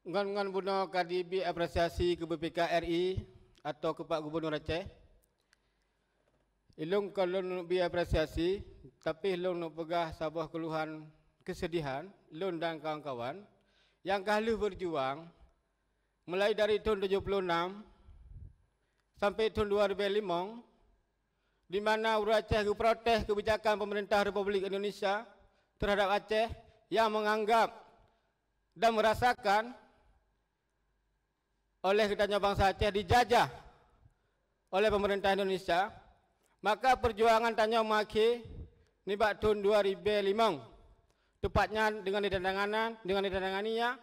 Ngan buno KDB apresiasi ke BPK RI atau ke Pak Gubernur Aceh. Ilung kalau nak bi apresiasi, tapi ilung nak pegah sebuah keluhan kesedihan, ilung dan kawan-kawan yang kahlu berjuang mulai dari tahun 76 sampai tahun 2005, di mana orang Aceh protes kebijakan pemerintah Republik Indonesia terhadap Aceh yang menganggap dan merasakan oleh kitanya bangsa Aceh dijajah oleh pemerintah Indonesia. Maka perjuangan tanya maki ni bak tahun 2005, tepatnya dengan ditandanganinya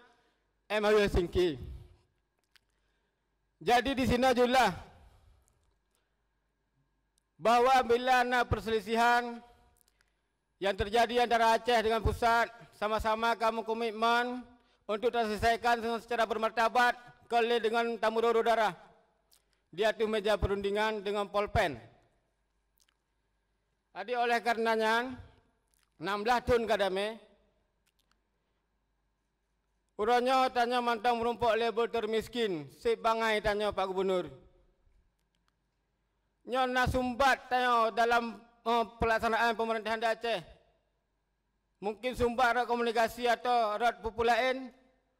MOU Helsinki. Jadi di sini julah bahwa bila ada perselisihan yang terjadi antara Aceh dengan pusat, sama-sama kamu komitmen untuk terselesaikan secara bermartabat, kali dengan tamu darah di atas meja perundingan dengan Polpen. Jadi oleh karenanya 16 tahun kadame urangnya tanya mantang merumpuk label termiskin, si bangai tanya Pak Gubernur. Nyona sumbat tanya dalam pelaksanaan pemerintahan di Aceh. Mungkin sumbat rat komunikasi atau rat populain,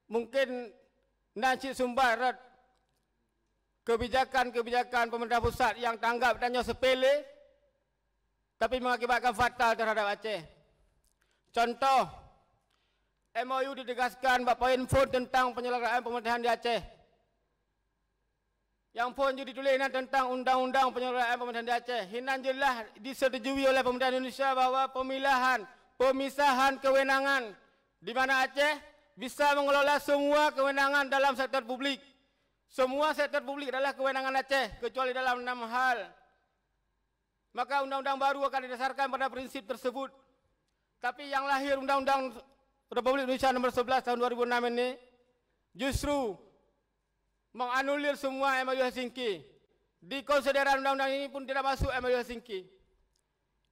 mungkin nasi sumbat rat kebijakan pemerintah pusat yang tanggap tanya sepele, tapi mengakibatkan fatal terhadap Aceh. Contoh, MOU ditegaskan bak poin phone tentang penyelenggaraan pemerintahan di Aceh. Yang pun juga ditulis tentang undang-undang penyelenggaraan pemerintahan di Aceh. Hinan jelas disetujui oleh pemerintah Indonesia bahawa pemisahan kewenangan di mana Aceh bisa mengelola semua kewenangan dalam sektor publik. Semua sektor publik adalah kewenangan Aceh kecuali dalam 6 hal. Maka undang-undang baru akan didasarkan pada prinsip tersebut. Tapi yang lahir Undang-Undang Republik Indonesia nomor 11 tahun 2006 ini justru menganulir semua MOU Helsinki. Di konsideran undang-undang ini pun tidak masuk MOU Helsinki.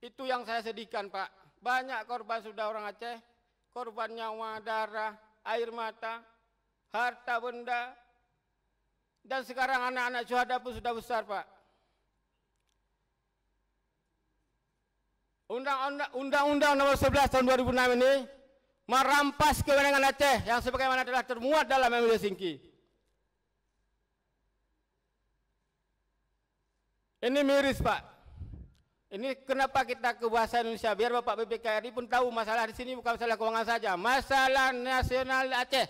Itu yang saya sedihkan, Pak. Banyak korban sudah orang Aceh, korban nyawa, darah, air mata, harta benda, dan sekarang anak-anak syuhada pun sudah besar, Pak. Undang-Undang nomor 11 tahun 2006 ini merampas kewenangan Aceh yang sebagaimana telah termuat dalam MOU Helsinki. Ini miris, Pak. Ini kenapa kita ke bahasa Indonesia, biar Bapak BPK RI pun tahu masalah di sini bukan masalah keuangan saja, masalah nasional Aceh.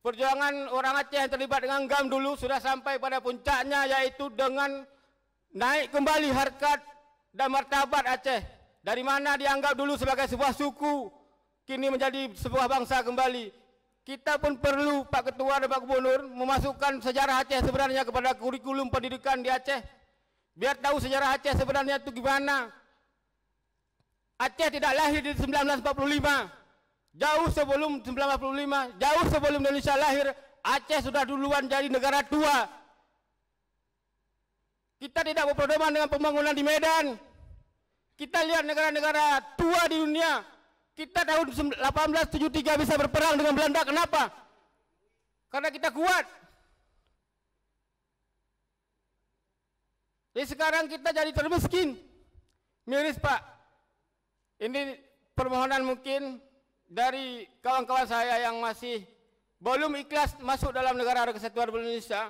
Perjuangan orang Aceh yang terlibat dengan GAM dulu sudah sampai pada puncaknya, yaitu dengan naik kembali harkat dan martabat Aceh. Dari mana dianggap dulu sebagai sebuah suku, kini menjadi sebuah bangsa kembali. Kita pun perlu Pak Ketua dan Pak Gubernur memasukkan sejarah Aceh sebenarnya kepada kurikulum pendidikan di Aceh. Biar tahu sejarah Aceh sebenarnya itu gimana. Aceh tidak lahir di 1945. Jauh sebelum 1945, jauh sebelum Indonesia lahir, Aceh sudah duluan jadi negara tua. Kita tidak berpedoman dengan pembangunan di Medan. Kita lihat negara-negara tua di dunia. Kita tahun 1873 bisa berperang dengan Belanda. Kenapa? Karena kita kuat. Jadi sekarang kita jadi termiskin. Miris, Pak. Ini permohonan mungkin dari kawan-kawan saya yang masih belum ikhlas masuk dalam negara kesatuan Republik Indonesia.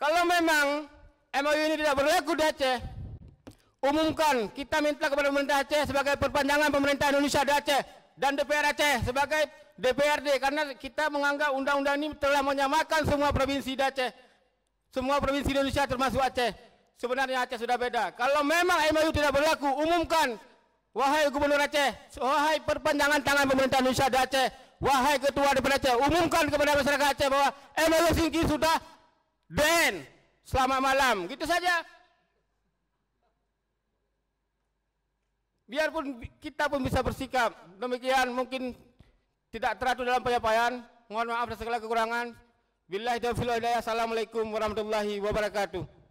Kalau memang MOU ini tidak berlaku di Aceh, umumkan, kita minta kepada pemerintah Aceh sebagai perpanjangan pemerintah Indonesia di Aceh dan DPR Aceh sebagai DPRD, karena kita menganggap undang-undang ini telah menyamakan semua provinsi di Aceh, semua provinsi di Indonesia termasuk Aceh. Sebenarnya Aceh sudah beda. Kalau memang MOU tidak berlaku, umumkan, wahai Gubernur Aceh, wahai perpanjangan tangan pemerintah Indonesia di Aceh, wahai Ketua DPR Aceh, umumkan kepada masyarakat Aceh bahwa MOU Helsinki sudah ban. Selamat malam, gitu saja. Biarpun kita pun bisa bersikap demikian, mungkin tidak teratur dalam penyampaian. Mohon maaf atas segala kekurangan. Billahi taufiq wal hidayah. Assalamualaikum warahmatullahi wabarakatuh.